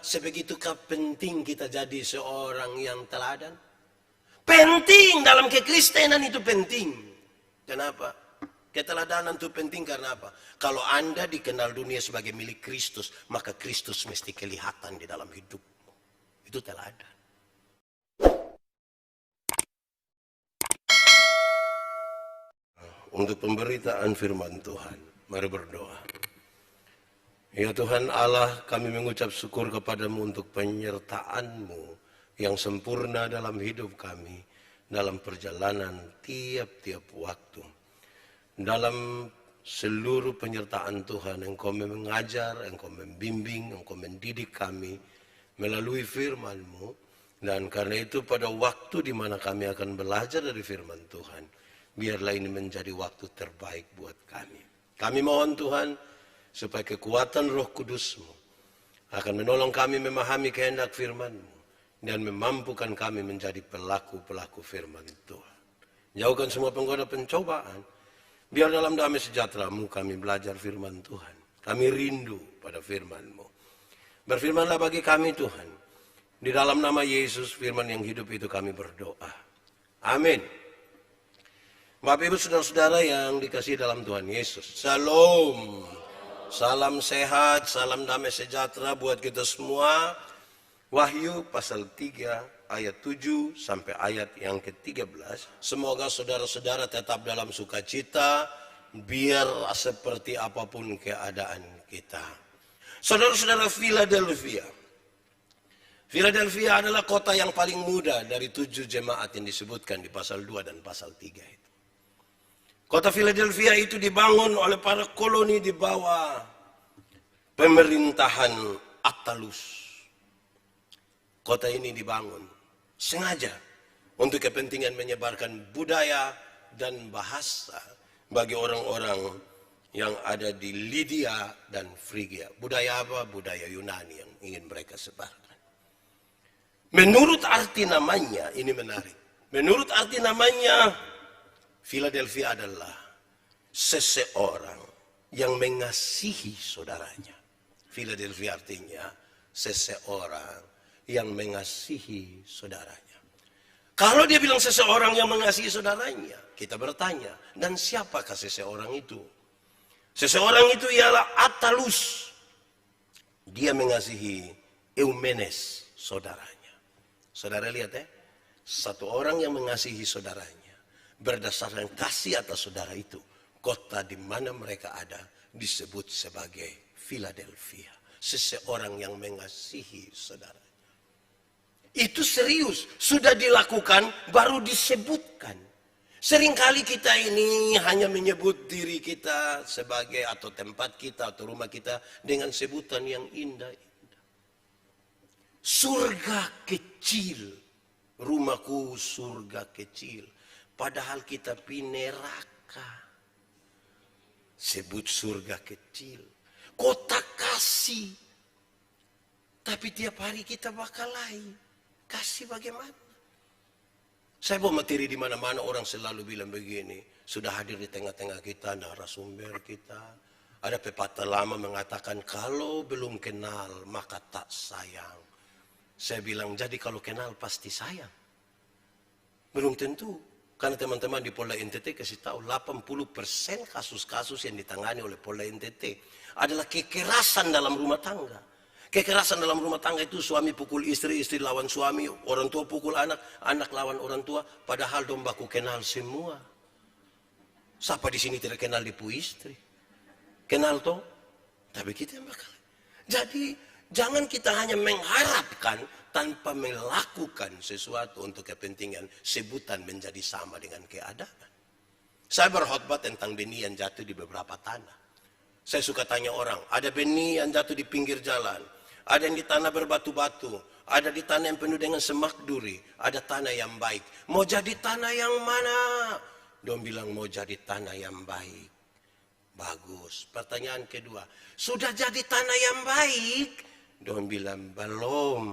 sebegitukah penting kita jadi seorang yang teladan? Penting dalam kekristenan itu penting. Kenapa? Keteladanan itu penting karena apa? Kalau Anda dikenal dunia sebagai milik Kristus, maka Kristus mesti kelihatan di dalam hidupmu. Itu teladan. Untuk pemberitaan firman Tuhan, mari berdoa. Ya Tuhan Allah, kami mengucap syukur kepadamu untuk penyertaan-Mu yang sempurna dalam hidup kami, dalam perjalanan tiap-tiap waktu. Dalam seluruh penyertaan Tuhan, Engkau mengajar, Engkau membimbing, Engkau mendidik kami melalui firman-Mu. Dan karena itu pada waktu di mana kami akan belajar dari firman Tuhan, biarlah ini menjadi waktu terbaik buat kami. Kami mohon Tuhan, supaya kekuatan Roh Kudus-Mu akan menolong kami memahami kehendak firman-Mu dan memampukan kami menjadi pelaku-pelaku firman Tuhan. Jauhkan semua penggoda pencobaan. Biar dalam damai sejahtera-Mu kami belajar firman Tuhan. Kami rindu pada firman-Mu. Berfirmanlah bagi kami Tuhan. Di dalam nama Yesus, firman yang hidup itu kami berdoa. Amin. Bapak Ibu saudara-saudara yang dikasihi dalam Tuhan Yesus. Shalom. Salam sehat, salam damai sejahtera buat kita semua. Wahyu pasal 3 ayat 7 sampai ayat yang ke-13. Semoga saudara-saudara tetap dalam sukacita, biar seperti apapun keadaan kita. Saudara-saudara, Philadelphia. Philadelphia adalah kota yang paling muda dari 7 jemaat yang disebutkan di pasal 2 dan pasal 3 itu. Kota Philadelphia itu dibangun oleh para koloni di bawah pemerintahan Attalus. Kota ini dibangun sengaja untuk kepentingan menyebarkan budaya dan bahasa bagi orang-orang yang ada di Lydia dan Frigia. Budaya apa? Budaya Yunani yang ingin mereka sebarkan. Menurut arti namanya, ini menarik. Menurut arti namanya, Philadelphia adalah seseorang yang mengasihi saudaranya. Philadelphia artinya seseorang yang mengasihi saudaranya. Kalau dia bilang seseorang yang mengasihi saudaranya, kita bertanya, dan siapakah seseorang itu? Seseorang itu ialah Attalus. Dia mengasihi Eumenes, saudaranya. Saudara lihat ya, satu orang yang mengasihi saudaranya. Berdasarkan kasih atas saudara itu, kota di mana mereka ada disebut sebagai Philadelphia. Seseorang yang mengasihi saudaranya. Itu serius, sudah dilakukan, baru disebutkan. Seringkali kita ini hanya menyebut diri kita sebagai atau tempat kita atau rumah kita dengan sebutan yang indah-indah. Surga kecil, rumahku surga kecil. Padahal kita pi neraka. Sebut surga kecil. Kota kasih. Tapi tiap hari kita bakal lain. Kasih bagaimana? Saya bawa materi di mana-mana orang selalu bilang begini. Sudah hadir di tengah-tengah kita narasumber kita. Ada pepatah lama mengatakan kalau belum kenal maka tak sayang. Saya bilang jadi kalau kenal pasti sayang. Belum tentu. Karena teman-teman di Polda NTT kasih tahu 80% kasus-kasus yang ditangani oleh Polda NTT adalah kekerasan dalam rumah tangga. Kekerasan dalam rumah tangga itu suami pukul istri, istri lawan suami, orang tua pukul anak, anak lawan orang tua. Padahal dong baku kenal semua. Siapa di sini tidak kenal ibu istri? Kenal toh? Tapi kita yang bakal. Jadi jangan kita hanya mengharapkan tanpa melakukan sesuatu untuk kepentingan sebutan menjadi sama dengan keadaan. Saya berkhotbah tentang benih yang jatuh di beberapa tanah. Saya suka tanya orang, ada benih yang jatuh di pinggir jalan, ada yang di tanah berbatu-batu, ada di tanah yang penuh dengan semak duri, ada tanah yang baik. Mau jadi tanah yang mana? Dong bilang mau jadi tanah yang baik. Bagus. Pertanyaan kedua, sudah jadi tanah yang baik? Dong bilang belum.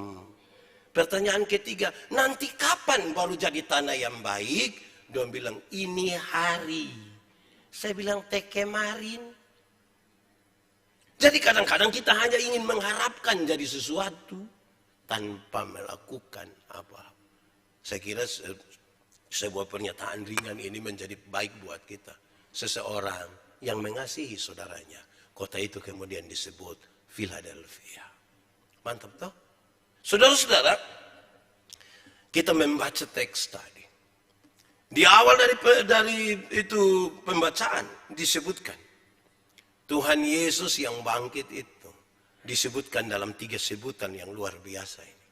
Pertanyaan ketiga, nanti kapan baru jadi tanah yang baik? Dong bilang ini hari. Saya bilang teh kemarin. Jadi kadang-kadang kita hanya ingin mengharapkan jadi sesuatu tanpa melakukan apa-apa. Saya kira sebuah pernyataan ringan ini menjadi baik buat kita. Seseorang yang mengasihi saudaranya, kota itu kemudian disebut Philadelphia. Mantap toh? Saudara-saudara, kita membaca teks tadi. Di awal dari itu pembacaan disebutkan Tuhan Yesus yang bangkit itu disebutkan dalam 3 sebutan yang luar biasa ini.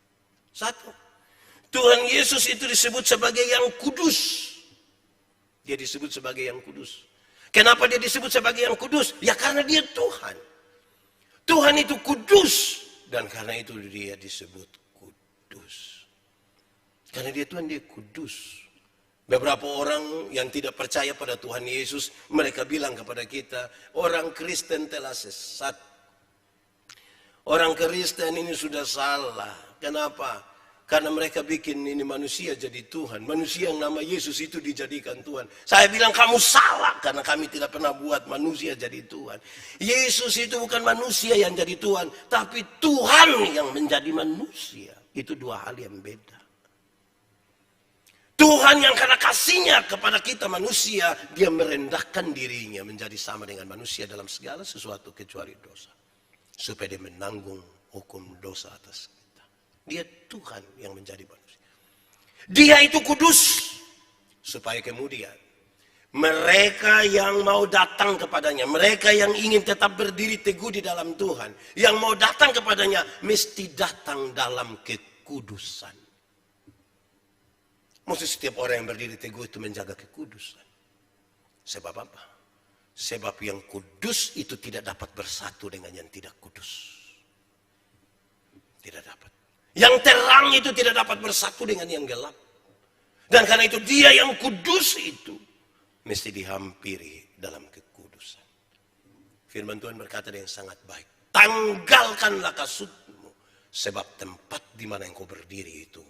1, Tuhan Yesus itu disebut sebagai yang kudus. Dia disebut sebagai yang kudus. Kenapa dia disebut sebagai yang kudus? Ya karena dia Tuhan. Tuhan itu kudus. Dan karena itu dia disebut kudus. Karena dia Tuhan, dia kudus. Beberapa orang yang tidak percaya pada Tuhan Yesus, mereka bilang kepada kita, orang Kristen telah sesat. Orang Kristen ini sudah salah. Kenapa? Karena mereka bikin ini manusia jadi Tuhan. Manusia yang nama Yesus itu dijadikan Tuhan. Saya bilang kamu salah karena kami tidak pernah buat manusia jadi Tuhan. Yesus itu bukan manusia yang jadi Tuhan, tapi Tuhan yang menjadi manusia. Itu 2 hal yang beda. Tuhan yang karena kasihnya kepada kita manusia, dia merendahkan dirinya menjadi sama dengan manusia dalam segala sesuatu kecuali dosa. Supaya dia menanggung hukum dosa atas kita. Dia Tuhan yang menjadi manusia. Dia itu kudus. Supaya kemudian mereka yang mau datang kepadanya, mereka yang ingin tetap berdiri teguh di dalam Tuhan, yang mau datang kepadanya mesti datang dalam kekudusan. Maksud setiap orang yang berdiri teguh itu menjaga kekudusan. Sebab apa? Sebab yang kudus itu tidak dapat bersatu dengan yang tidak kudus. Tidak dapat. Yang terang itu tidak dapat bersatu dengan yang gelap. Dan karena itu dia yang kudus itu mesti dihampiri dalam kekudusan. Firman Tuhan berkata dengan sangat baik. Tanggalkanlah kasutmu. Sebab tempat di mana engkau berdiri itu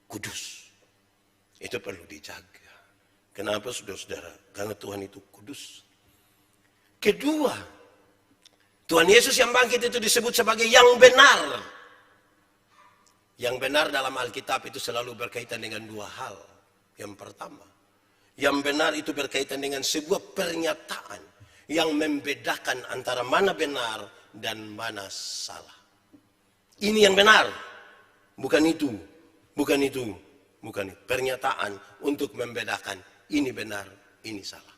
kudus. Itu perlu dijaga. Kenapa saudara-saudara? Karena Tuhan itu kudus. Kedua, Tuhan Yesus yang bangkit itu disebut sebagai yang benar. Yang benar dalam Alkitab itu selalu berkaitan dengan 2 hal. Yang pertama, yang benar itu berkaitan dengan sebuah pernyataan yang membedakan antara mana benar dan mana salah. Ini yang benar, bukan itu, bukan itu. Bukan pernyataan untuk membedakan ini benar, ini salah.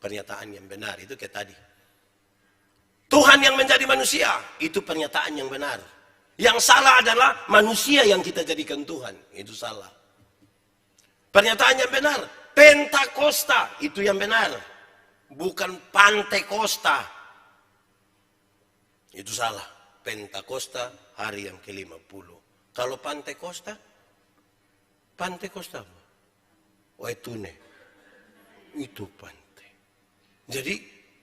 Pernyataan yang benar itu kayak tadi. Tuhan yang menjadi manusia, itu pernyataan yang benar. Yang salah adalah manusia yang kita jadikan Tuhan, itu salah. Pernyataan yang benar, Pentakosta, itu yang benar. Bukan Pantekosta. Itu salah. Pentakosta hari yang ke-50. Kalau Pantekosta apa? Waitune. Itu Pante. Jadi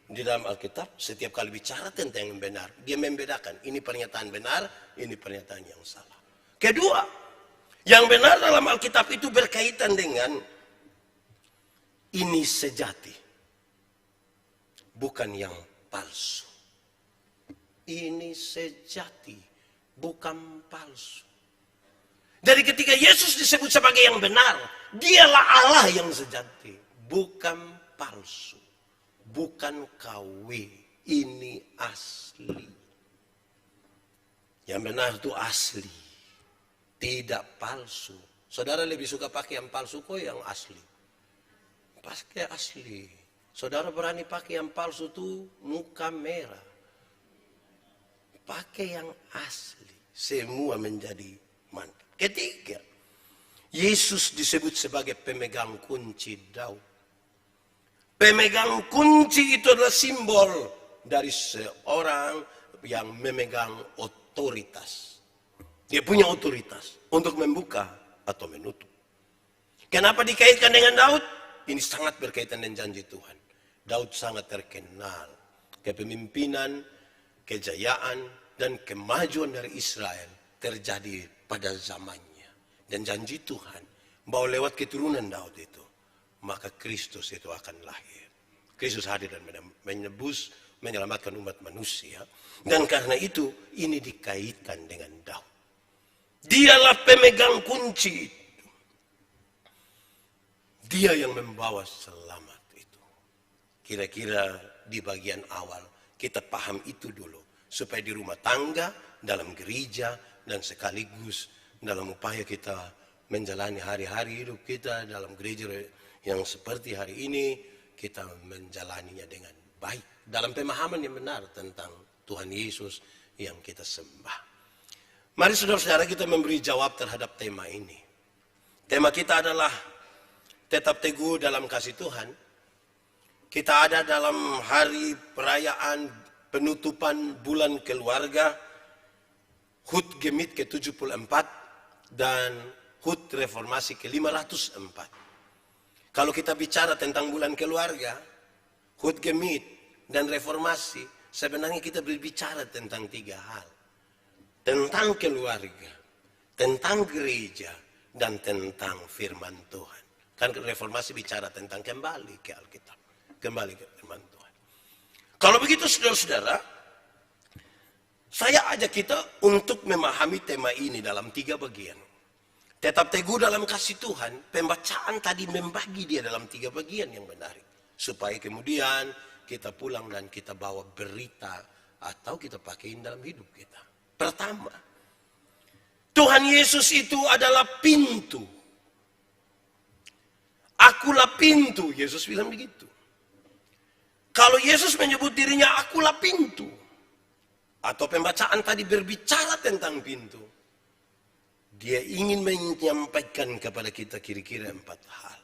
di dalam Alkitab setiap kali bicara tentang yang benar, dia membedakan ini pernyataan benar, ini pernyataan yang salah. Kedua, yang benar dalam Alkitab itu berkaitan dengan ini sejati. Bukan yang palsu. Ini sejati, bukan palsu. Dari ketika Yesus disebut sebagai yang benar, dialah Allah yang sejati, bukan palsu, bukan KW, ini asli. Yang benar itu asli, tidak palsu. Saudara lebih suka pakai yang palsu kok yang asli? Pakai asli. Saudara berani pakai yang palsu tuh muka merah. Pakai yang asli, semua menjadi mantap. Ketiga, Yesus disebut sebagai pemegang kunci Daud. Pemegang kunci itu adalah simbol dari seorang yang memegang otoritas. Dia punya otoritas untuk membuka atau menutup. Kenapa dikaitkan dengan Daud? Ini sangat berkaitan dengan janji Tuhan. Daud sangat terkenal. Kepemimpinan, kejayaan, dan kemajuan dari Israel terjadi pada zamannya. Dan janji Tuhan bahwa lewat keturunan Daud itu, maka Kristus itu akan lahir. Kristus hadir dan menebus menyelamatkan umat manusia. Dan karena itu ini dikaitkan dengan Daud. Dialah pemegang kunci itu. Dia yang membawa selamat itu. Kira-kira di bagian awal kita paham itu dulu. Supaya di rumah tangga, dalam gereja, dan sekaligus dalam upaya kita menjalani hari-hari hidup kita dalam gereja yang seperti hari ini, kita menjalaninya dengan baik. Dalam pemahaman yang benar tentang Tuhan Yesus yang kita sembah. Mari saudara-saudara kita memberi jawab terhadap tema ini. Tema kita adalah tetap teguh dalam kasih Tuhan. Kita ada dalam hari perayaan penutupan bulan keluarga, HUT Gemit ke-74 dan HUT Reformasi ke-504. Kalau kita bicara tentang bulan keluarga, HUT Gemit dan Reformasi, sebenarnya kita berbicara tentang 3 hal. Tentang keluarga, tentang gereja, dan tentang firman Tuhan. Kan Reformasi bicara tentang kembali ke Alkitab, kembali ke firman Tuhan. Kalau begitu saudara-saudara, saya ajak kita untuk memahami tema ini dalam 3 bagian. Tetap teguh dalam kasih Tuhan, pembacaan tadi membagi dia dalam 3 bagian yang menarik. Supaya kemudian kita pulang dan kita bawa berita atau kita pakaiin dalam hidup kita. Pertama, Tuhan Yesus itu adalah pintu. Akulah pintu, Yesus bilang begitu. Kalau Yesus menyebut dirinya akulah pintu, atau pembacaan tadi berbicara tentang pintu, dia ingin menyampaikan kepada kita kira-kira 4 hal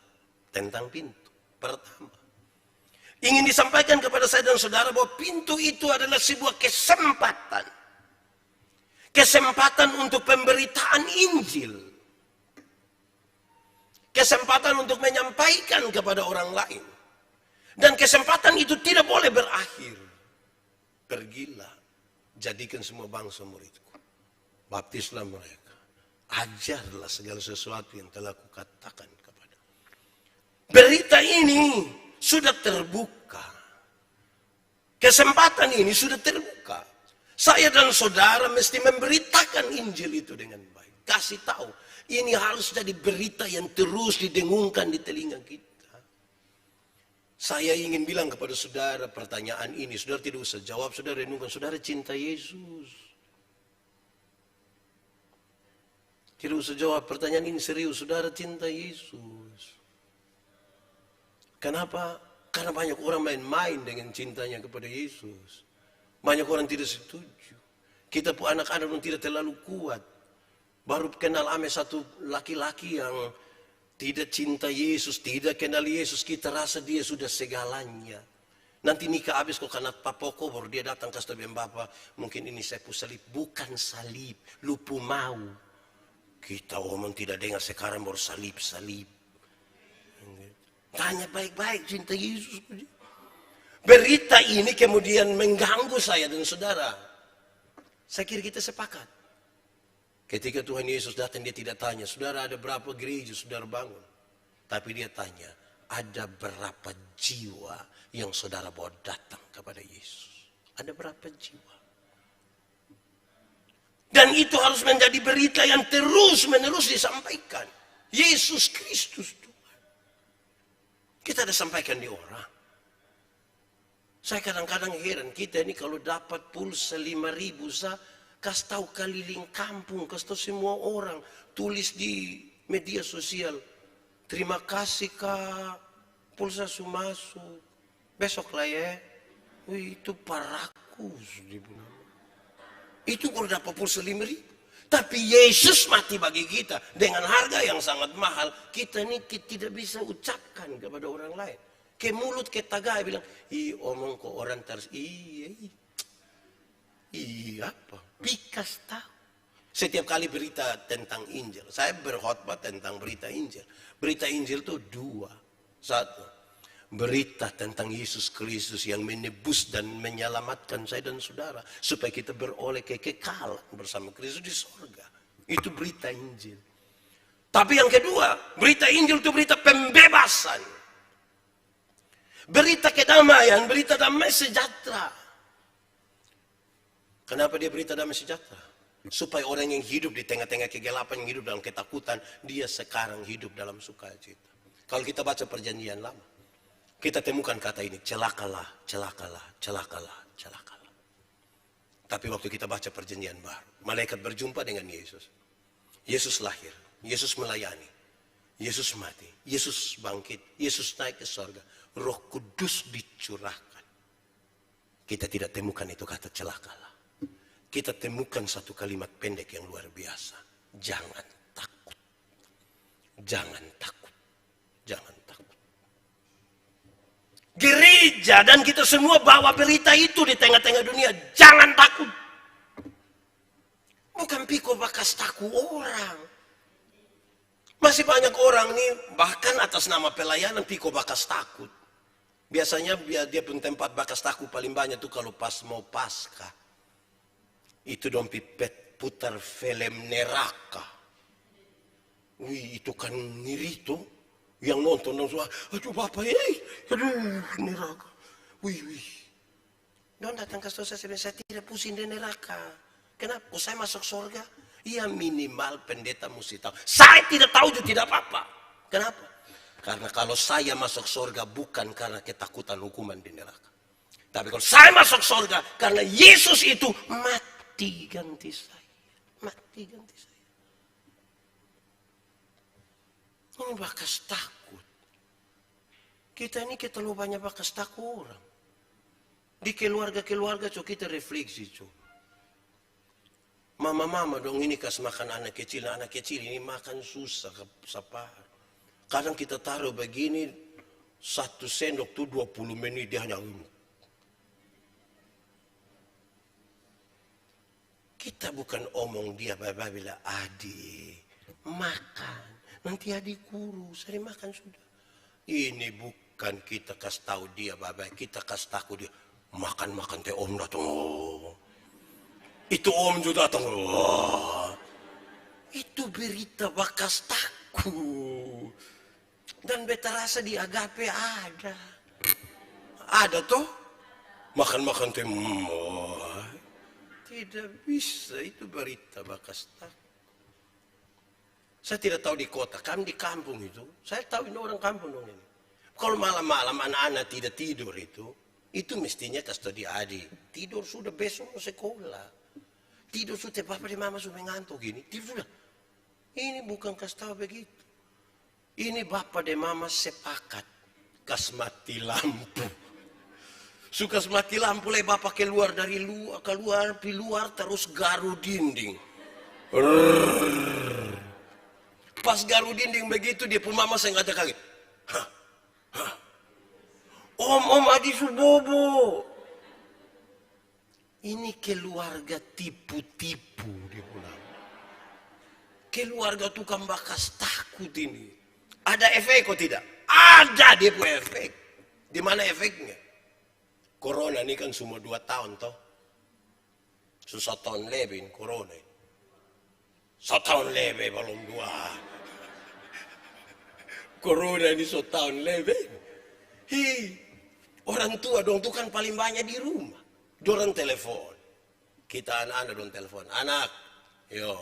tentang pintu. Pertama, ingin disampaikan kepada saya dan saudara bahwa pintu itu adalah sebuah kesempatan. Kesempatan untuk pemberitaan Injil. Kesempatan untuk menyampaikan kepada orang lain. Dan kesempatan itu tidak boleh berakhir. Pergilah, jadikan semua bangsa muridku. Baptislah mereka. Ajarlah segala sesuatu yang telah kukatakan kepada. Berita ini sudah terbuka. Kesempatan ini sudah terbuka. Saya dan saudara mesti memberitakan Injil itu dengan baik. Kasih tahu. Ini harus jadi berita yang terus didengungkan di telinga kita. Saya ingin bilang kepada saudara pertanyaan ini. Saudara tidak usah jawab, saudara renungkan. Saudara cinta Yesus. Tidak usah jawab pertanyaan ini serius. Saudara cinta Yesus. Kenapa? Karena banyak orang main-main dengan cintanya kepada Yesus. Banyak orang tidak setuju. Kita pun anak-anak pun tidak terlalu kuat. Baru kenal ame satu laki-laki yang tidak cinta Yesus, tidak kenal Yesus, kita rasa dia sudah segalanya. Nanti nikah habis kok karena papoko baru dia datang kasih tahu bapak, mungkin ini saya salib. Bukan salib, lupu mau. Kita omong tidak dengar sekarang baru salib-salib. Tanya baik-baik cinta Yesus. Berita ini kemudian mengganggu saya dan saudara. Saya kira kita sepakat. Ketika Tuhan Yesus datang dia tidak tanya, saudara ada berapa gereja saudara bangun. Tapi dia tanya, ada berapa jiwa yang saudara bawa datang kepada Yesus. Ada berapa jiwa. Dan itu harus menjadi berita yang terus-menerus disampaikan. Yesus Kristus Tuhan. Kita ada sampaikan di orang. Saya kadang-kadang heran, kita ini kalau dapat pulsa 5.000, saya kasih tahu keliling kampung, kasih tahu semua orang, tulis di media sosial, terima kasih Kak, pulsa sumasuk, besok lah ya. Wih, itu parakus. Itu kalau dapat pulsa 5.000. Tapi Yesus mati bagi kita dengan harga yang sangat mahal. Kita ini tidak bisa ucapkan kepada orang lain. Ke mulut ke tagai bilang, omong ke orang terus, iya apa? Bikas tahu. Setiap kali berita tentang Injil, saya berkhotbah tentang berita Injil. Berita Injil itu 2. 1, berita tentang Yesus Kristus yang menebus dan menyelamatkan saya dan saudara. Supaya kita beroleh kekekalan bersama Kristus di sorga. Itu berita Injil. Tapi yang kedua, berita Injil itu berita pembebasan. Berita kedamaian, berita damai sejahtera. Kenapa dia berita damai sejahtera? Supaya orang yang hidup di tengah-tengah kegelapan, yang hidup dalam ketakutan, dia sekarang hidup dalam sukacita. Kalau kita baca perjanjian lama, kita temukan kata ini, celakalah, celakalah, celakalah, celakalah. Tapi waktu kita baca perjanjian baru, malaikat berjumpa dengan Yesus. Yesus lahir, Yesus melayani, Yesus mati, Yesus bangkit, Yesus naik ke surga, Roh Kudus dicurahkan. Kita tidak temukan itu kata celakalah. Kita temukan satu kalimat pendek yang luar biasa. Jangan takut. Jangan takut. Jangan takut. Gereja dan kita semua bawa berita itu di tengah-tengah dunia. Jangan takut. Bukan pikir bakas takut orang. Masih banyak orang nih, bahkan atas nama pelayanan pikir bakas takut. Biasanya dia pun tempat bakas takut paling banyak tuh kalau pas mau Paskah. Itu dong pipet putar film neraka. Wih, itu kan ngiri tuh. Yang nonton semua, aduh bapak, aduh neraka. Wih. Don datang ke saya tidak pusing di neraka. Kenapa? Oh, saya masuk surga? Iya, minimal pendeta mesti tahu. Saya tidak tahu juga tidak apa-apa. Kenapa? Karena kalau saya masuk surga bukan karena ketakutan hukuman di neraka. Tapi kalau saya masuk surga karena Yesus itu mati ganti saya. Mati ganti saya. Ini bakas takut. Kita ini terlalu banyak bakas takut orang. Di keluarga-keluarga coba kita refleksi coba. Mama-mama dong ini kasih makan anak kecil ini makan susah sapar. Kadang kita taruh begini 1 sendok tuh 20 menit dia hanya kita bukan omong dia bapak bilang adik makan nanti adik kurus sering makan sudah. Ini bukan kita kasih tahu dia bapak kita kasih tahu dia makan teh om datang. Oh. Itu om juga datang. Oh. Itu berita bakas takut. Dan beta rasa di Agape ada. Ada toh? Makan teh. Oh. Tidak bisa, itu berita bakas takut. Saya tidak tahu di kota, kami di kampung itu. Saya tahu ini orang kampung dong ini. Kalau malam-malam anak-anak tidak tidur itu mestinya kasih di adik. Tidur sudah besok mau sekolah. Tidur sudah papa dan mama sudah ngantuk gini. Tidur sudah. Ini bukan kasih tahu begitu. Ini bapak dan mama sepakat kas mati lampu. Suka mati lampu le bapak keluar keluar terus garu dinding. Pas garu dinding begitu dia pun mama saya ngajak kaget. Om Adi Subobo. Ini keluarga tipu-tipu dia pulang. Keluarga tukang bakas takut ini. Ada efek kok tidak? Ada dia punya efek. Di mana efeknya? Corona ini kan semua 2 tahun toh. Susah tahun lebih corona. 1 tahun lebih belum 2. Corona ini 1 tahun lebih. Orang tua dong tuh kan paling banyak di rumah. Dorang telepon. Kita anak-anak dong telepon. Anak, yo.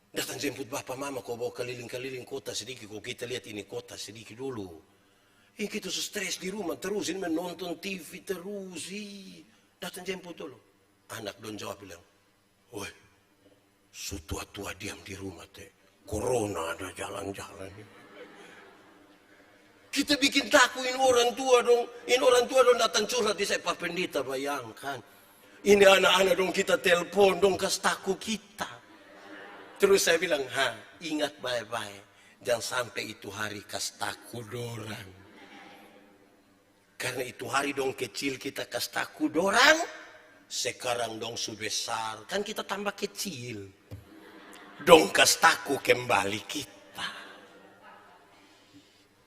Datang jemput bapak mama kau bawa keliling-keliling kota sedikit. Kau kita lihat ini kota sedikit dulu. Ini kita stres di rumah terus. Ini menonton TV terus. Datang jemput dulu. Anak don jawab bilang. Woi, tua-tua diam di rumah teh. Corona ada jalan-jalan. Kita bikin takutin orang tua dong. Ini orang tua dong datang curhat di saya Pak Pendeta bayangkan. Ini anak-anak dong kita telepon dong kas takut kita. Terus saya bilang, ingat baik-baik. Jangan sampai itu hari kas takut dorang. Karena itu hari dong kecil kita kas takut dorang. Sekarang dong sudah besar. Kan kita tambah kecil. Dong kas takut kembali kita.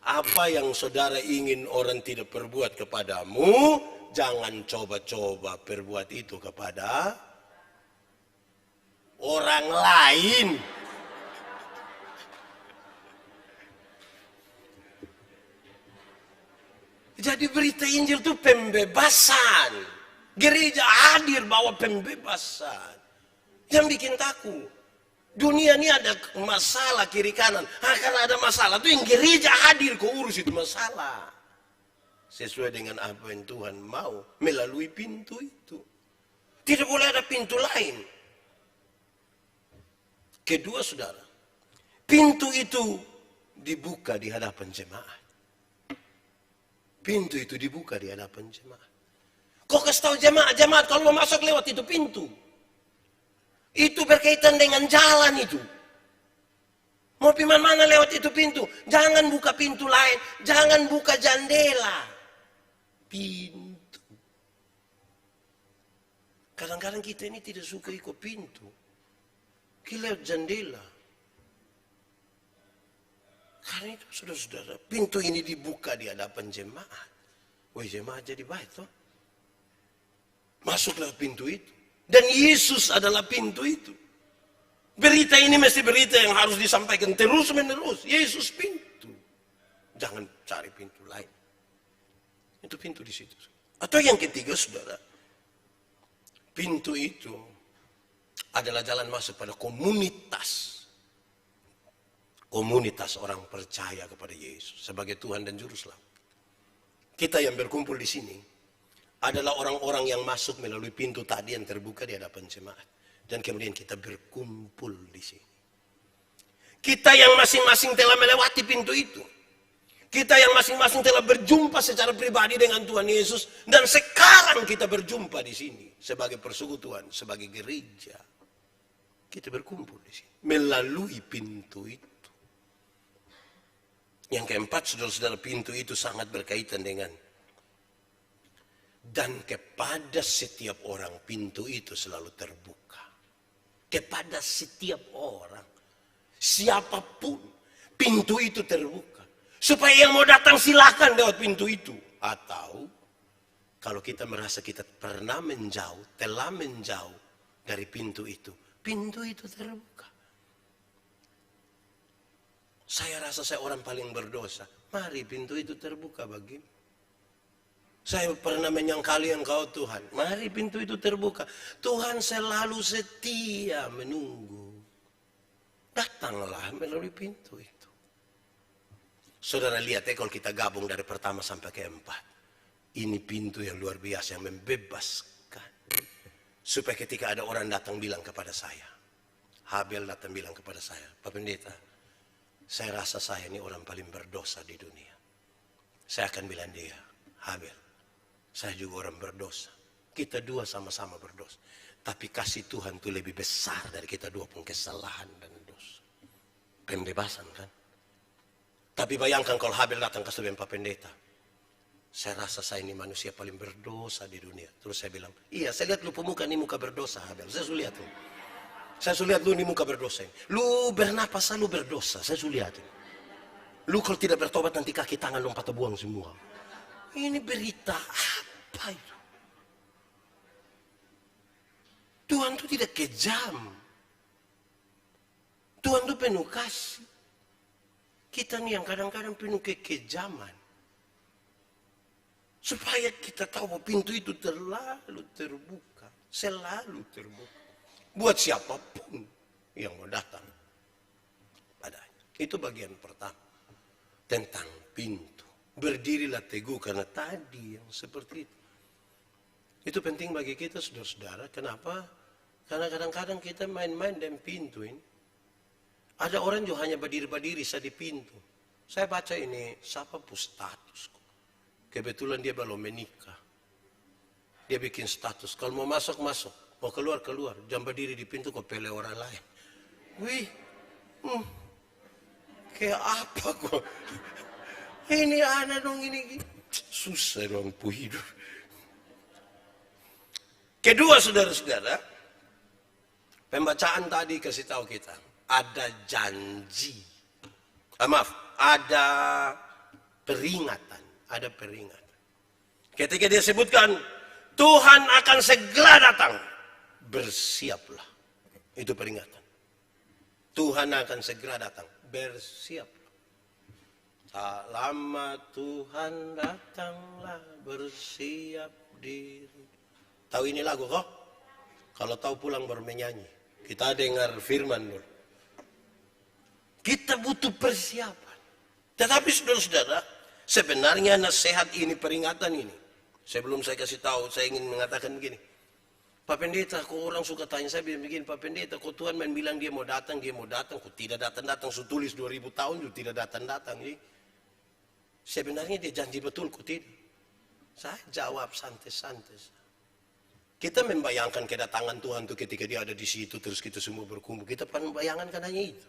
Apa yang saudara ingin orang tidak perbuat kepadamu, jangan coba-coba perbuat itu kepada orang lain. Jadi berita Injil itu pembebasan. Gereja hadir bawa pembebasan. Yang bikin takut. Dunia ini ada masalah kiri kanan. Karena ada masalah itu yang gereja hadir ke urus itu masalah. Sesuai dengan apa yang Tuhan mau melalui pintu itu. Tidak boleh ada pintu lain. Kedua saudara, pintu itu dibuka di hadapan jemaat. Pintu itu dibuka di hadapan jemaat. Kau kasih tahu jemaat kalau mau masuk lewat itu pintu. Itu berkaitan dengan jalan itu. Mau pergi mana lewat itu pintu. Jangan buka pintu lain. Jangan buka jendela. Pintu. Kadang-kadang kita ini tidak suka ikut pintu. Kita lewat jendela. Karena itu saudara-saudara, pintu ini dibuka di hadapan jemaat. Woi, jemaat jadi baik toh. Masuk lewat pintu itu. Dan Yesus adalah pintu itu. Berita ini mesti berita yang harus disampaikan terus menerus. Yesus pintu. Jangan cari pintu lain. Itu pintu di situ. Atau yang ketiga saudara. Pintu itu adalah jalan masuk pada komunitas. Komunitas orang percaya kepada Yesus sebagai Tuhan dan Juru Selamat. Kita yang berkumpul di sini adalah orang-orang yang masuk melalui pintu tadi yang terbuka di hadapan jemaat. Dan kemudian kita berkumpul di sini. Kita yang masing-masing telah melewati pintu itu. Kita yang masing-masing telah berjumpa secara pribadi dengan Tuhan Yesus. Dan sekarang kita berjumpa di sini. Sebagai persekutuan, sebagai gereja. Kita berkumpul di sini. Melalui pintu itu. Yang keempat, saudara-saudara, pintu itu sangat berkaitan dengan. Dan kepada setiap orang pintu itu selalu terbuka. Kepada setiap orang. Siapapun pintu itu terbuka. Supaya yang mau datang silakan lewat pintu itu. Atau kalau kita merasa kita pernah menjauh, telah menjauh dari pintu itu terbuka. Saya rasa saya orang paling berdosa. Mari pintu itu terbuka bagimu. Saya pernah menyangkali engkau Tuhan. Mari pintu itu terbuka. Tuhan selalu setia menunggu. Datanglah melalui pintu itu. Saudara lihat kalau kita gabung dari pertama sampai keempat. Ini pintu yang luar biasa yang membebaskan. Supaya ketika ada orang datang bilang kepada saya. Habel datang bilang kepada saya. Pak Pendeta, saya rasa saya ini orang paling berdosa di dunia. Saya akan bilang dia, Habel, saya juga orang berdosa. Kita dua sama-sama berdosa. Tapi kasih Tuhan itu lebih besar dari kita dua pun kesalahan dan dosa. Pembebasan kan. Tapi bayangkan kalau Habel datang ke sebelah Pak Pendeta. Saya rasa saya ini manusia paling berdosa di dunia. Terus saya bilang, iya saya lihat lu pemuka ini muka berdosa Habel. Saya sudah lihat lu. Saya sudah lihat lu ini muka berdosa. Lu bernapas lu berdosa. Saya sudah lihat. Lu kalau tidak bertobat nanti kaki tangan lu patah buang semua. Ini berita apa itu? Tuhan itu tidak kejam. Tuhan itu penuh kasih. Kita nih yang kadang-kadang penuh kekejaman. Supaya kita tahu bahwa pintu itu terlalu terbuka. Selalu terbuka. Buat siapapun yang mau datang padanya. Itu bagian pertama. Tentang pintu. Berdirilah teguh karena tadi yang seperti itu. Itu penting bagi kita saudara-saudara. Kenapa? Karena kadang-kadang kita main-main dengan pintu ini. Ada orang juga hanya berdiri-berdiri di pintu. Saya baca ini, siapa pun status. Kebetulan dia belum menikah. Dia bikin status. Kalau mau masuk, masuk. Mau keluar, keluar. Jangan berdiri di pintu kok pele orang lain. Wih. Kayak apa kok. Ini anak dong ini. Susah dong hidup. Kedua saudara-saudara. Pembacaan tadi kasih tahu kita. Ada janji. Maaf. Ada peringatan. Ada peringatan. Ketika dia sebutkan. Tuhan akan segera datang. Bersiaplah. Itu peringatan. Tuhan akan segera datang. Bersiaplah. Tak lama Tuhan datanglah. Bersiap diri. Tahu ini lagu kok? Kalau tahu pulang baru menyanyi. Kita dengar firman dulu. Kita butuh persiapan. Tetapi saudara-saudara, sebenarnya nasihat ini, peringatan ini, sebelum saya kasih tahu, saya ingin mengatakan begini. Pak Pendeta, kok orang suka tanya saya begini, Pak Pendeta, kok Tuhan main bilang dia mau datang, kok tidak datang-datang, so tulis 2000 tahun juga tidak datang-datang. Sebenarnya dia janji betul, kok tidak. Saya jawab santai-santai. Kita membayangkan kedatangan Tuhan itu ketika dia ada di situ, terus kita semua berkumpul. Kita pernah membayangkan hanya itu.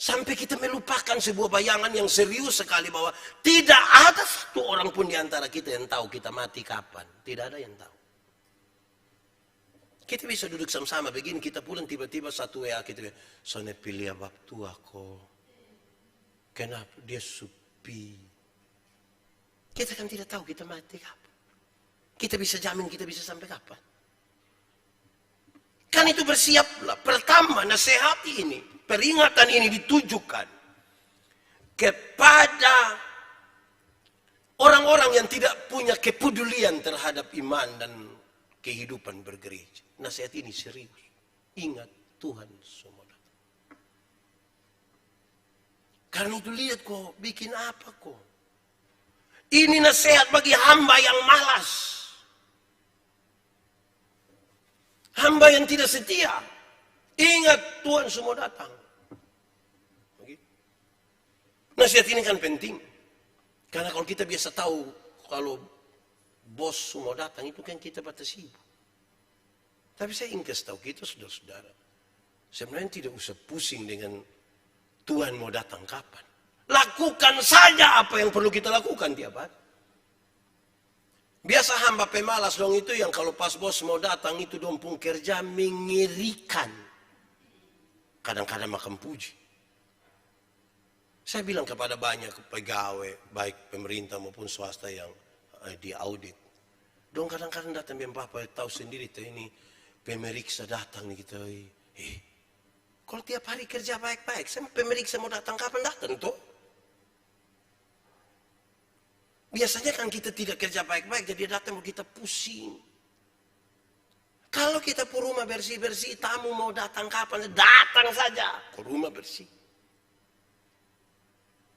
Sampai kita melupakan sebuah bayangan yang serius sekali bahwa tidak ada satu orang pun di antara kita yang tahu kita mati kapan. Tidak ada yang tahu. Kita bisa duduk sama-sama begini, kita pulang tiba-tiba satu WA kita bilang, "Sone pilih waktu aku. Kenapa dia sepi?" Kita kan tidak tahu kita mati kapan. Kita bisa jamin kita bisa sampai kapan. Kan itu bersiaplah. Pertama, nasihat ini, peringatan ini ditujukan kepada orang-orang yang tidak punya kepedulian terhadap iman dan kehidupan bergereja. Nasihat ini serius. Ingat, Tuhan semua datang. Karena itu lihat kok, bikin apa kok. Ini nasihat bagi hamba yang malas. Hamba yang tidak setia. Ingat, Tuhan semua datang. Nasihat ini kan penting. Karena kalau kita biasa tahu, kalau bos semua datang, itu kan kita batas sibuk. Tapi saya ingin kasih tahu kita, saudara-saudara. Sebenarnya tidak usah pusing dengan Tuhan mau datang kapan. Lakukan saja apa yang perlu kita lakukan tiap hari. Biasa hamba pemalas dong itu yang kalau pas bos mau datang itu dompung kerja mengerikan. Kadang-kadang makan puji. Saya bilang kepada banyak pegawai, baik pemerintah maupun swasta yang diaudit. Dong kadang-kadang datang biar Bapak tahu sendiri ini pemeriksa datang nih kita. Kalau tiap hari kerja baik-baik, saya pemeriksa mau datang kapan datang tuh? Biasanya kan kita tidak kerja baik-baik, jadi datang mau kita pusing. Kalau kita ke rumah bersih-bersih, tamu mau datang kapan, datang saja ke rumah bersih.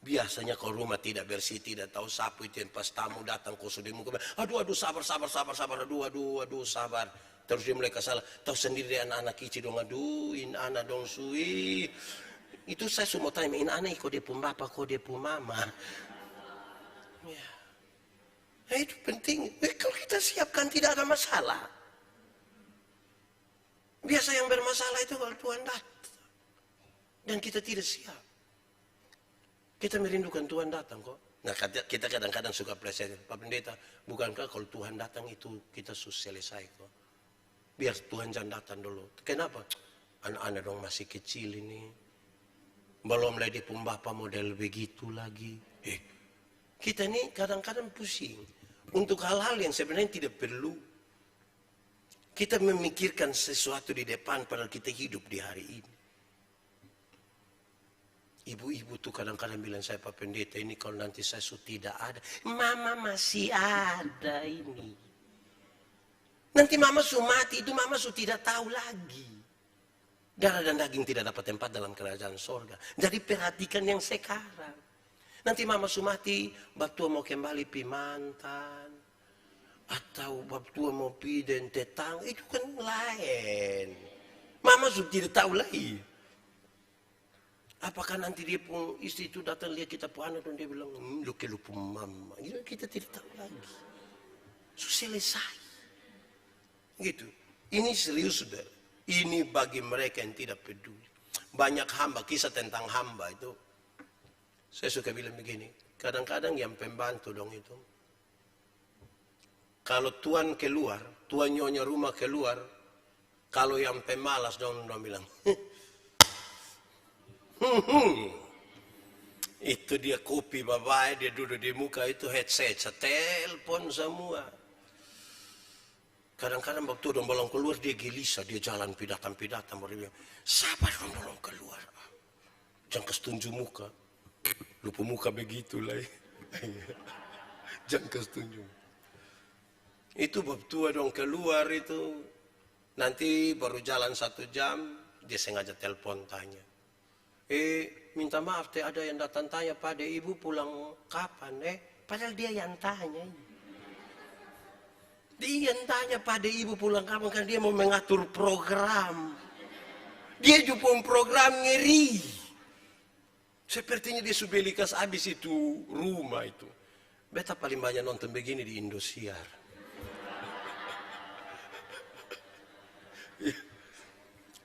Biasanya kalau rumah tidak bersih, tidak tahu sapu itu yang pas tamu datang kok sudah muka, aduh sabar, aduh sabar. Terus dia mulai kesal, tahu sendiri anak-anak kicik dong, aduh in anak dong sui. Itu saya semua tanya, in anak kok dia pun bapak, kok dia pun mama. Ya. Nah, itu penting. Kalau kita siapkan tidak ada masalah. Biasa yang bermasalah itu kalau Tuhan datang. Dan kita tidak siap. Kita merindukan Tuhan datang kok. Nah, kita kadang-kadang suka pleset. Pak Pendeta, bukankah kalau Tuhan datang itu kita selesai kok. Biar Tuhan jangan datang dulu. Kenapa? Anak-anak dong masih kecil ini. Belum lagi pun bapak model begitu lagi. Kita ini kadang-kadang pusing. Untuk hal-hal yang sebenarnya tidak perlu. Kita memikirkan sesuatu di depan padahal kita hidup di hari ini. Ibu-ibu tuh kadang-kadang bilang saya, Pak Pendeta ini kalau nanti saya sudah tidak ada. Mama masih ada ini. Nanti mama sudah mati, itu mama sudah tidak tahu lagi. Darah dan daging tidak dapat tempat dalam kerajaan sorga. Jadi perhatikan yang sekarang. Nanti mama sudah mati, bab tua mau kembali pi mantan. Atau bab tua mau pi dan tetang, itu kan lain. Mama sudah tidak tahu lagi. Apakah nanti dia pun istri itu datang lihat kita pun anak dan dia bilang, lu lupa mama. Itu kita tidak tahu lagi. So, selesai. Gitu. Ini serius saudara. Ini bagi mereka yang tidak peduli. Banyak hamba, kisah tentang hamba itu. Saya suka bilang begini. Kadang-kadang yang pembantu dong itu. Kalau tuan keluar, tuan nyonya rumah keluar. Kalau yang pemalas dong bilang. Itu dia kopi babai, dia duduk di muka itu headset, telepon semua. Kadang-kadang waktu dong belum keluar dia gelisah, dia jalan pidatang-pidatang, baru dia bilang, sabar dong belum keluar. Jangan kasih tunjuk muka, lupa muka begitulah. Jangan kasih tunjuk. Itu bab tua dong keluar itu. Nanti baru jalan 1 jam, dia sengaja telepon tanya. Minta maaf teh, ada yang datang tanya, Pak de ibu pulang kapan? Padahal dia yang tanya. Dia yang tanya, Pak de ibu pulang kapan? Kan dia mau mengatur program. Dia juga program ngeri. Sepertinya dia subelikas habis itu rumah itu. Beta paling banyak nonton begini di Indosiar.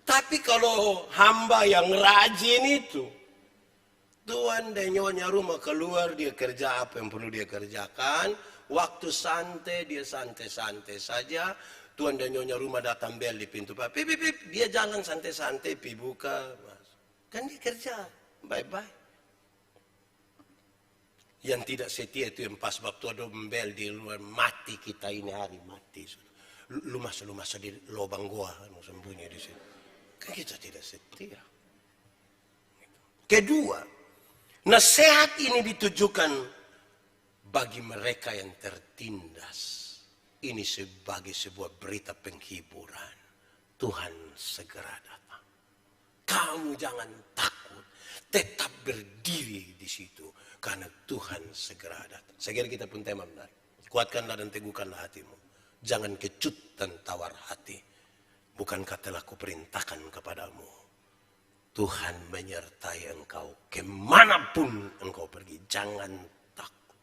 Tapi kalau hamba yang rajin itu, Tuhan dan nyonya rumah keluar, dia kerja apa yang perlu dia kerjakan. Waktu santai, dia santai-santai saja. Tuhan dan nyonya rumah datang bel di pintu. Pip, pip, pip. Dia jalan santai-santai, pi buka. Kan dia kerja, bye-bye. Yang tidak setia itu yang pas waktu ada bel di luar, mati kita ini hari, mati. Lu masa di lubang gua, mau sembunyi di situ. Kan kita tidak setia. Kedua, nasihat ini ditujukan bagi mereka yang tertindas. Ini sebagai sebuah berita penghiburan. Tuhan segera datang. Kamu jangan takut. Tetap berdiri di situ. Karena Tuhan segera datang. Saya kira kita pun tema benar. Kuatkanlah dan teguhkanlah hatimu. Jangan kecut dan tawar hati. Bukankah telah kuperintahkan kepadamu. Tuhan menyertai engkau kemanapun engkau pergi. Jangan takut.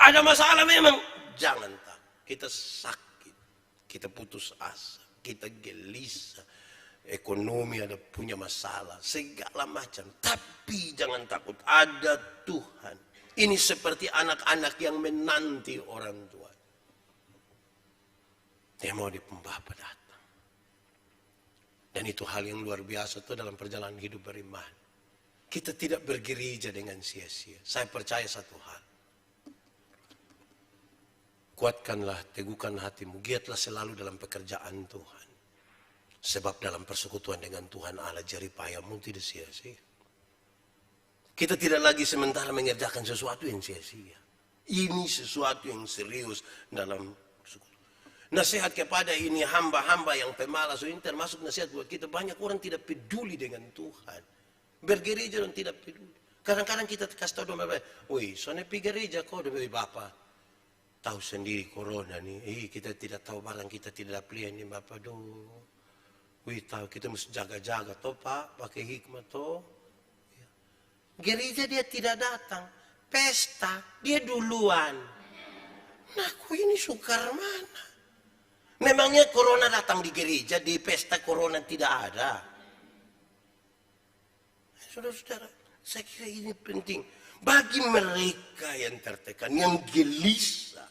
Ada masalah memang. Jangan takut. Kita sakit. Kita putus asa. Kita gelisah. Ekonomi ada punya masalah. Segala macam. Tapi jangan takut. Ada Tuhan. Ini seperti anak-anak yang menanti orang tua. Dia mau di pembapa datang. Dan itu hal yang luar biasa itu dalam perjalanan hidup beriman. Kita tidak bergereja dengan sia-sia. Saya percaya satu hal. Kuatkanlah, teguhkan hatimu. Giatlah selalu dalam pekerjaan Tuhan. Sebab dalam persekutuan dengan Tuhan Allah jeripayamu tidak sia-sia. Kita tidak lagi sementara mengerjakan sesuatu yang sia-sia. Ini sesuatu yang serius dalam persekutuan. Nasihat kepada ini hamba-hamba yang pemalas, ini termasuk nasihat buat kita. Banyak orang tidak peduli dengan Tuhan. Bergereja dan tidak peduli. Kadang-kadang kita kasih tahu sama Bapak, woi, soalnya pergi gereja kau dengan Bapak. Tahu sendiri corona nih, kita tidak tahu barang kita tidak pilihan nih Bapak. Woi, tahu kita mesti jaga-jaga toh Pak, pakai hikmah toh. Gereja dia tidak datang, pesta dia duluan. Nah, ini sukar mana? Memangnya corona datang di gereja, di pesta corona tidak ada. Saudara-saudara, saya kira ini penting. Bagi mereka yang tertekan, yang gelisah,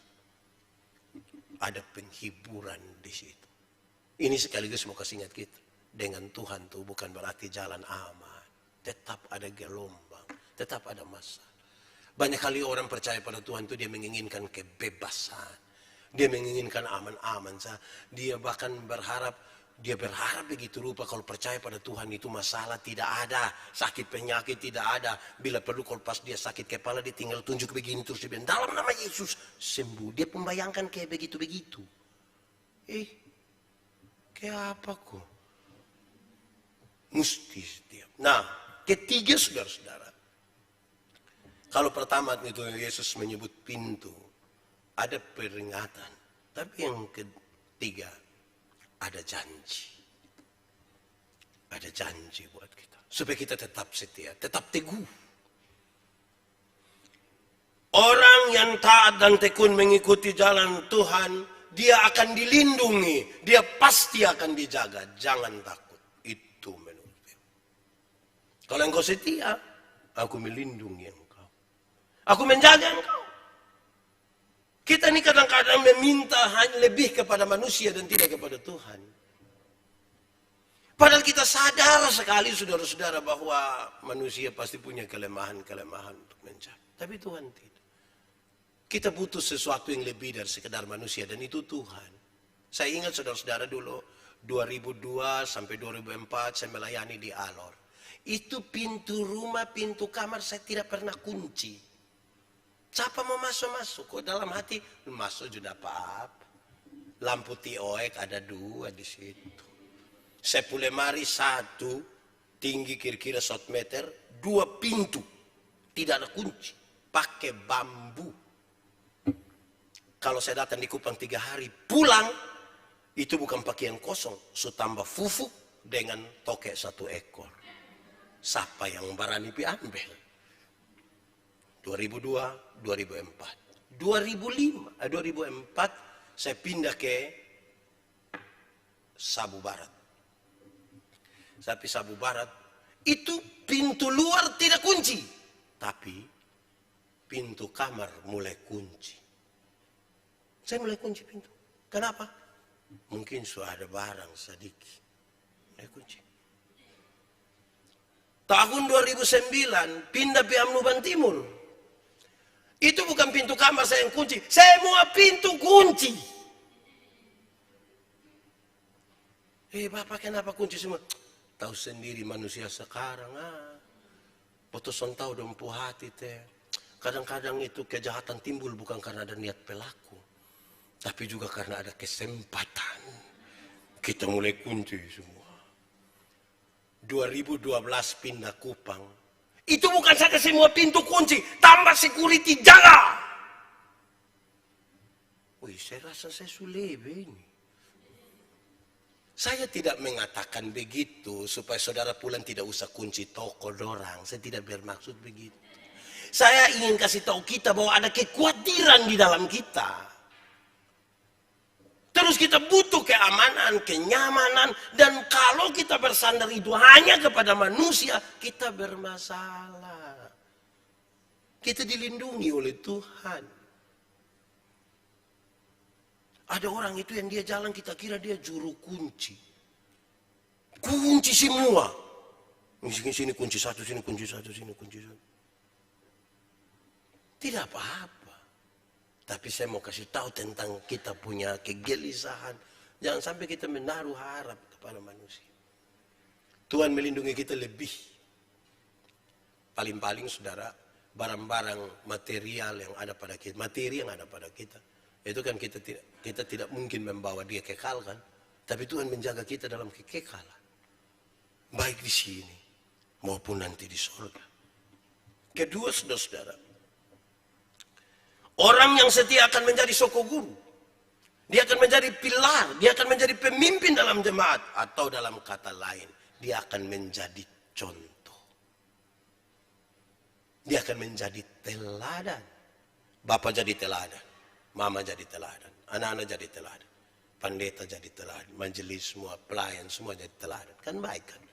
ada penghiburan di situ. Ini sekaligus mau kasih ingat kita. Dengan Tuhan itu bukan berarti jalan aman. Tetap ada gelombang, tetap ada masalah. Banyak kali orang percaya pada Tuhan itu dia menginginkan kebebasan. Dia menginginkan aman-aman. Dia bahkan berharap begitu rupa kalau percaya pada Tuhan itu masalah tidak ada. Sakit penyakit tidak ada. Bila perlu kalau pas dia sakit kepala dia tinggal tunjuk begini terus dia bilang dalam nama Yesus sembuh. Dia membayangkan kayak begitu-begitu. Kayak apa kok? Mesti setiap. Nah, ketiga saudara-saudara. Kalau pertama itu Yesus menyebut pintu. Ada peringatan. Tapi yang ketiga, ada janji. Ada janji buat kita. Supaya kita tetap setia, tetap teguh. Orang yang taat dan tekun mengikuti jalan Tuhan, dia akan dilindungi. Dia pasti akan dijaga. Jangan takut. Itu menurut dia. Kalau engkau setia, aku melindungi engkau. Aku menjaga engkau. Kita ini kadang-kadang meminta hanya lebih kepada manusia dan tidak kepada Tuhan. Padahal kita sadar sekali saudara-saudara bahwa manusia pasti punya kelemahan-kelemahan untuk mencari. Tapi Tuhan tidak. Kita butuh sesuatu yang lebih dari sekedar manusia dan itu Tuhan. Saya ingat saudara-saudara dulu 2002 sampai 2004 saya melayani di Alor. Itu pintu rumah, pintu kamar saya tidak pernah kunci. Siapa mau masuk-masuk? Kok dalam hati masuk juga apa-apa. Lampu tioek ada 2 di situ. Sepulemari 1, tinggi kira-kira 1 meter, 2 pintu. Tidak ada kunci. Pakai bambu. Kalau saya datang di Kupang 3 hari, pulang, itu bukan pakaian kosong. So tambah fufu dengan tokek 1 ekor. Siapa yang berani ambil? 2002, 2004. 2004 saya pindah ke Sabu Barat. Tapi Sabu Barat itu pintu luar tidak kunci. Tapi pintu kamar mulai kunci. Saya mulai kunci pintu. Kenapa? Mungkin sudah ada barang sedikit. Mulai kunci. Tahun 2009 pindah ke Amnuban Timur. Itu bukan pintu kamar saya yang kunci. Semua pintu kunci. Bapak kenapa kunci semua? Tahu sendiri manusia sekarang. Potoson tahu dong hati teh. Kadang-kadang itu kejahatan timbul bukan karena ada niat pelaku. Tapi juga karena ada kesempatan. Kita mulai kunci semua. 2012 pindah Kupang. Itu bukan saja semua pintu kunci, tambah security jaga. Wih, saya rasa saya sulebe ini. Saya tidak mengatakan begitu supaya saudara pulang tidak usah kunci toko dorang. Saya tidak bermaksud begitu. Saya ingin kasih tahu kita bahwa ada kekhawatiran di dalam kita. Terus kita butuh keamanan, kenyamanan. Dan kalau kita bersandar itu hanya kepada manusia, kita bermasalah. Kita dilindungi oleh Tuhan. Ada orang itu yang dia jalan kita kira dia juru kunci. Kunci semua. Sini kunci 1, sini kunci 1, sini kunci 1. Tidak apa-apa. Tapi saya mau kasih tahu tentang kita punya kegelisahan. Jangan sampai kita menaruh harap kepada manusia. Tuhan melindungi kita lebih. Paling-paling saudara, barang-barang material yang ada pada kita. Materi yang ada pada kita. Itu kan kita tidak mungkin membawa dia kekal kan. Tapi Tuhan menjaga kita dalam kekekalan. Baik di sini maupun nanti di surga. Kedua saudara-saudara. Orang yang setia akan menjadi soko guru. Dia akan menjadi pilar. Dia akan menjadi pemimpin dalam jemaat. Atau dalam kata lain. Dia akan menjadi contoh. Dia akan menjadi teladan. Bapak jadi teladan. Mama jadi teladan. Anak-anak jadi teladan. Pendeta jadi teladan. Majelis semua, pelayan semua jadi teladan. Kan baik kan?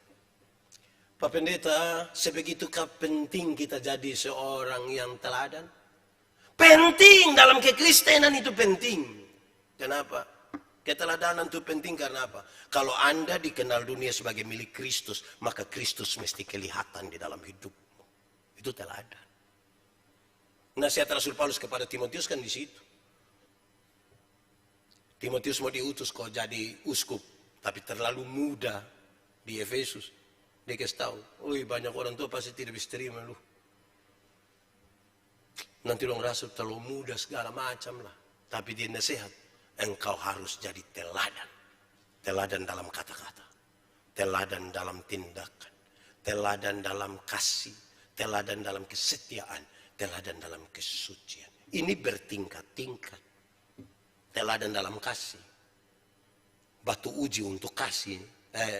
Pak Pendeta, sebegitukah penting kita jadi seorang yang teladan? Penting dalam kekristenan itu penting. Kenapa? Keteladanan itu penting karena apa? Kalau Anda dikenal dunia sebagai milik Kristus, maka Kristus mesti kelihatan di dalam hidupmu. Itu teladan. Nasihat Rasul Paulus kepada Timotius kan di situ. Timotius mau diutus kok jadi uskup, tapi terlalu muda di Efesus. Dia kasih tahu, banyak orang tua pasti tidak bisa terima lu. Nanti dong rasa terlalu muda segala macam lah. Tapi dia nasihat, engkau harus jadi teladan. Teladan dalam kata-kata. Teladan dalam tindakan. Teladan dalam kasih. Teladan dalam kesetiaan. Teladan dalam kesucian. Ini bertingkat-tingkat. Teladan dalam kasih. Batu uji untuk kasih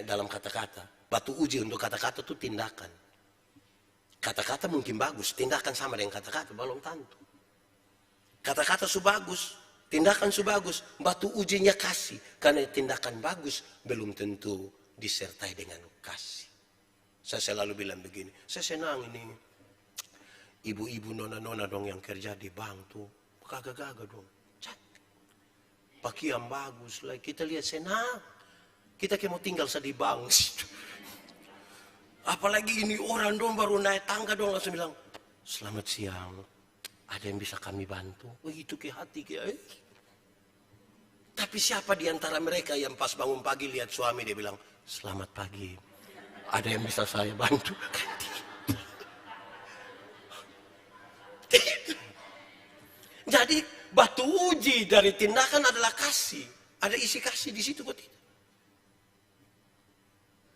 dalam kata-kata. Batu uji untuk kata-kata itu tindakan. Kata-kata mungkin bagus, tindakan sama dengan kata-kata, belum tentu. Kata-kata su bagus, tindakan su bagus, batu ujinya kasih. Karena tindakan bagus belum tentu disertai dengan kasih. Saya selalu bilang begini, saya senang ini ibu-ibu nona-nona dong yang kerja di bank tuh, kagak-kagak dong. Pakaian bagus lah, kita lihat senang. Kita kayak mau tinggal di bank. Apalagi ini orang dong baru naik tangga dong langsung bilang, selamat siang, ada yang bisa kami bantu? Itu ke hati Tapi siapa di antara mereka yang pas bangun pagi lihat suami dia bilang, selamat pagi, ada yang bisa saya bantu? Inti dari tindakan adalah kasih. Ada isi kasih di situ kok tidak?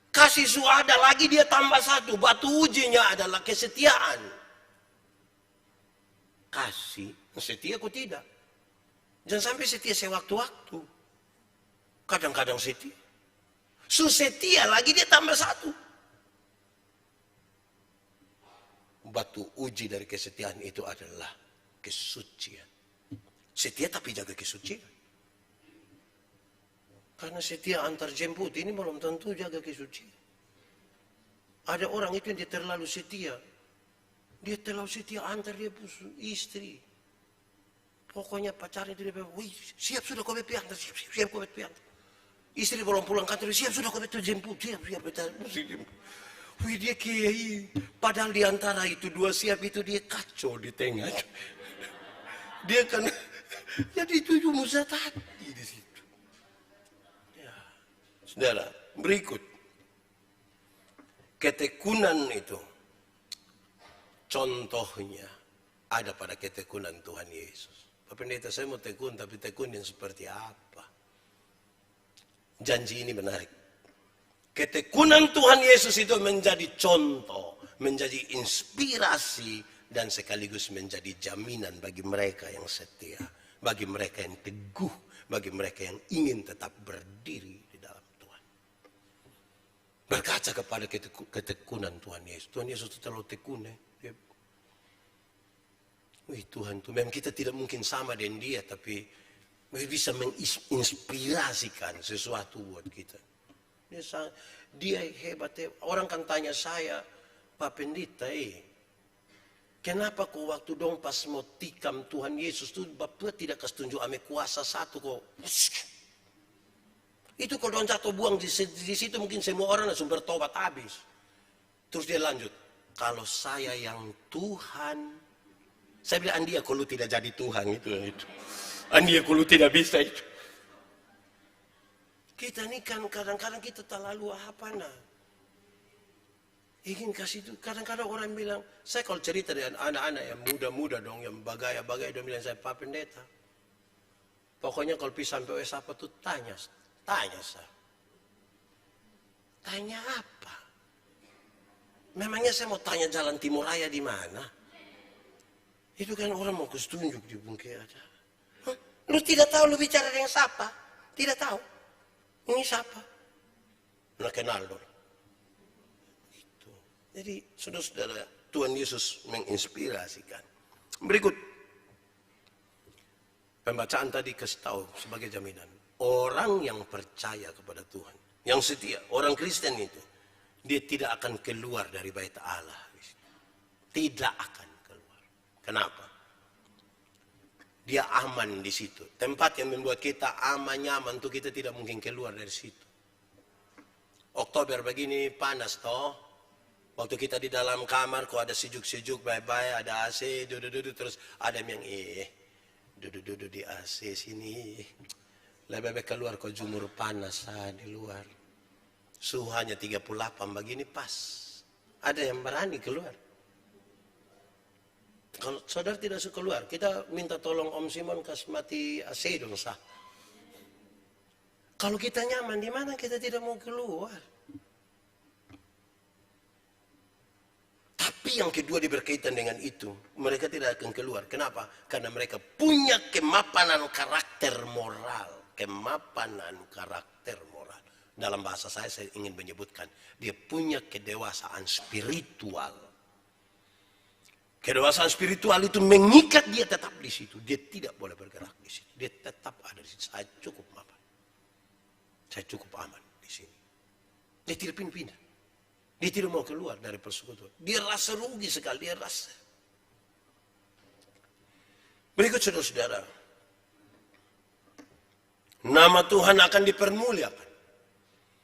Kasih suada lagi dia tambah satu. Batu ujinya adalah kesetiaan. Kasih, setia kok tidak? Jangan sampai setia sewaktu-waktu. Kadang-kadang setia. Setia lagi dia tambah satu. Batu uji dari kesetiaan itu adalah kesucian. Setia tapi jaga kesucian. Karena setia antar jemput ini belum tentu jaga kesucian. Ada orang itu yang dia terlalu setia. Dia terlalu setia antar dia istri. Pokoknya pacarnya itu dia bilang, wih siap sudah kau piantar, siap kau piantar. Istri belum pulang kantor, siap sudah kau jemput, siap jemput. Wih dia kiai, padahal di antara itu dua siap itu dia kacau di tengah. Dia kan jadi itu musa tadi di situ. Ya, saudara, berikut ketekunan itu contohnya ada pada ketekunan Tuhan Yesus. Pak Pendeta, saya mau tekun, tapi tekun yang seperti apa? Janji ini menarik. Ketekunan Tuhan Yesus itu menjadi contoh, menjadi inspirasi, dan sekaligus menjadi jaminan bagi mereka yang setia, bagi mereka yang teguh, bagi mereka yang ingin tetap berdiri di dalam Tuhan. Berkaca kepada ketekunan Tuhan Yesus. Tuhan Yesus itu terlalu tekun. Wih Tuhan, memang kita tidak mungkin sama dengan dia, tapi bisa menginspirasikan sesuatu buat kita. Dia hebat. Orang kan tanya saya, Pak Pendeta, kenapa kok waktu dong pas mau tikam Tuhan Yesus tuh Bapak tidak kasih tunjuk ame kuasa satu kok. Itu kalau dong jatuh buang di situ mungkin semua orang langsung bertobat habis. Terus dia lanjut, kalau saya yang Tuhan, saya bilang Andia kalau tidak jadi Tuhan itu. Andia kalau tidak bisa itu. Kita ini kan kadang-kadang kita terlalu apa nah. Ingin kasih itu. Kadang-kadang orang bilang, saya kalau cerita dengan anak-anak yang muda-muda dong, yang bagaya-bagaya, dia bilang saya Pak Pendeta. Pokoknya kalau pisah sampai apa tuh tanya saya. Tanya apa? Memangnya saya mau tanya jalan Timur Raya di mana? Itu kan orang mau kesetunjuk di bungkir aja. Lu tidak tahu lu bicara dengan siapa? Tidak tahu. Ini siapa? Nggak kenal dong. Itu. Jadi saudara-saudara, Tuhan Yesus menginspirasikan. Berikut. Pembacaan tadi kasih tahu sebagai jaminan. Orang yang percaya kepada Tuhan, yang setia, orang Kristen itu, dia tidak akan keluar dari bait Allah. Tidak akan keluar. Kenapa? Dia aman di situ. Tempat yang membuat kita aman, nyaman, tuh kita tidak mungkin keluar dari situ. Oktober begini panas toh. Waktu kita di dalam kamar, kok ada sejuk-sejuk, bye-bye, ada AC, duduk-duduk, terus ada yang duduk-duduk di AC sini. Lebih baik keluar, kok jumur panas di luar. Suhu hanya 38 begini pas. Ada yang berani keluar. Kalau saudara tidak suka keluar, kita minta tolong Om Simon kasih mati AC dong sah. Kalau kita nyaman di mana kita tidak mau keluar. Tapi yang kedua berkaitan dengan itu, mereka tidak akan keluar. Kenapa? Karena mereka punya kemapanan karakter moral. Kemapanan karakter moral. Dalam bahasa saya ingin menyebutkan, dia punya kedewasaan spiritual. Kedewasaan spiritual itu mengikat dia tetap di situ. Dia tidak boleh bergerak di situ. Dia tetap ada di situ. Saya cukup mapan. Saya cukup aman di sini. Dia tidak pindah. Dia tidak mau keluar dari persekutuan. Dia rasa rugi sekali. Dia rasa. Berikut saudara-saudara. Nama Tuhan akan dipermuliakan.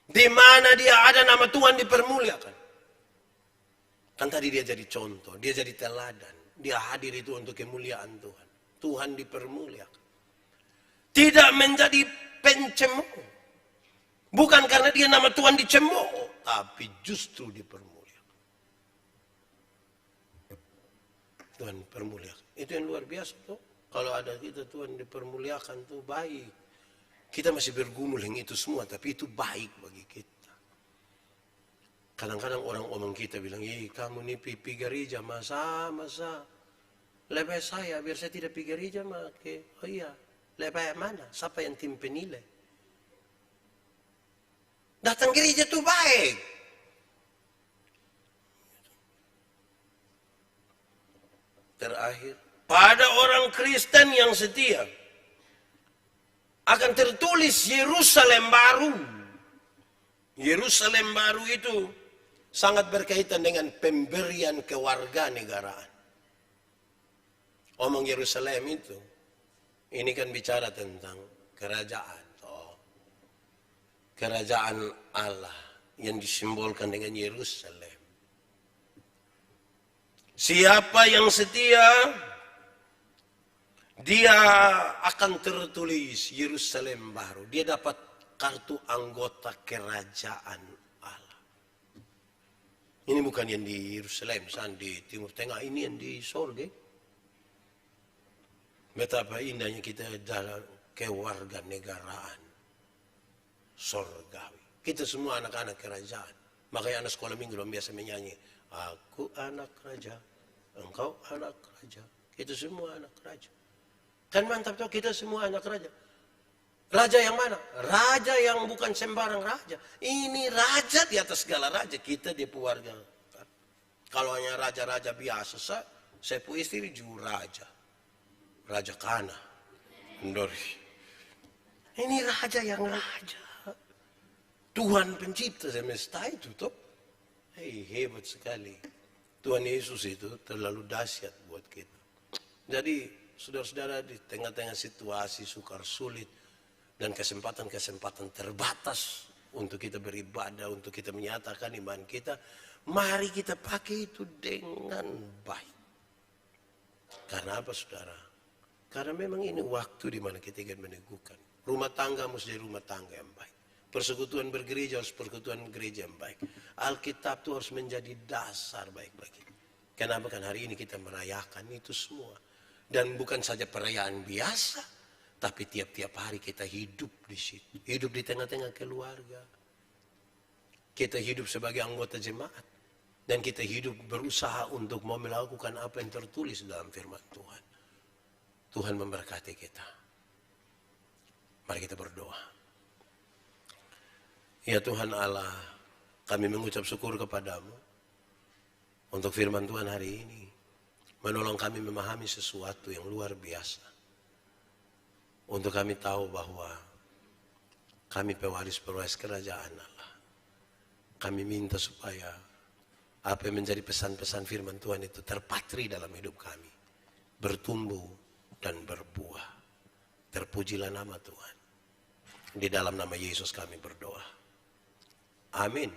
Di mana dia ada nama Tuhan dipermuliakan. Kan tadi dia jadi contoh, dia jadi teladan. Dia hadir itu untuk kemuliaan Tuhan. Tuhan dipermuliakan. Tidak menjadi pencemooh. Bukan karena dia nama Tuhan dicemooh, tapi justru dipermuliakan. Tuhan permuliakan. Itu yang luar biasa tuh. Kalau ada kita Tuhan dipermuliakan tuh baik. Kita masih bergumul yang itu semua, tapi itu baik bagi kita. Kadang-kadang orang omong kita bilang, kamu nih pergi gereja, masa. Lebih saya, biar saya tidak pergi gereja, oh iya, lebih mana? Siapa yang tim penilai? Datang gereja tuh baik. Terakhir, pada orang Kristen yang setia akan tertulis Yerusalem baru. Yerusalem baru itu sangat berkaitan dengan pemberian kewarganegaraan. Omong Yerusalem itu, ini kan bicara tentang kerajaan. Kerajaan Allah yang disimbolkan dengan Yerusalem. Siapa yang setia, dia akan tertulis Yerusalem baru. Dia dapat kartu anggota kerajaan Allah. Ini bukan yang di Yerusalem, di Timur Tengah, ini yang di sorga. Betapa indahnya kita dalam kewarganegaraan sorgawi. Kita semua anak-anak kerajaan. Makanya anak sekolah minggu biasa menyanyi, aku anak raja, engkau anak raja. Kita semua anak raja. Kan mantap tuh, kita semua anak raja. Raja yang mana? Raja yang bukan sembarang raja. Ini raja di atas segala raja. Kita dia keluarga. Kalau hanya raja-raja biasa, saya punya istri juga raja. Raja Kana. Ndori. Ini raja yang raja. Tuhan pencipta semesta itu toh. Hebat sekali. Tuhan Yesus itu terlalu dahsyat buat kita. Jadi saudara-saudara, di tengah-tengah situasi sukar sulit dan kesempatan-kesempatan terbatas untuk kita beribadah, untuk kita menyatakan iman kita, mari kita pakai itu dengan baik. Karena apa saudara? Karena memang ini waktu di mana kita ingin meneguhkan. Rumah tangga mesti rumah tangga yang baik. Persekutuan bergereja harus persekutuan gereja yang baik. Alkitab itu harus menjadi dasar baik bagi kita. Kenapa? Kan hari ini kita merayakan itu semua. Dan bukan saja perayaan biasa, tapi tiap-tiap hari kita hidup di situ. Hidup di tengah-tengah keluarga. Kita hidup sebagai anggota jemaat. Dan kita hidup berusaha untuk mau melakukan apa yang tertulis dalam firman Tuhan. Tuhan memberkati kita. Mari kita berdoa. Ya Tuhan Allah, kami mengucap syukur kepadamu untuk firman Tuhan hari ini. Menolong kami memahami sesuatu yang luar biasa. Untuk kami tahu bahwa kami pewaris kerajaan Allah. Kami minta supaya apa yang menjadi pesan-pesan firman Tuhan itu terpatri dalam hidup kami. Bertumbuh dan berbuah. Terpujilah nama Tuhan. Di dalam nama Yesus kami berdoa. Amin.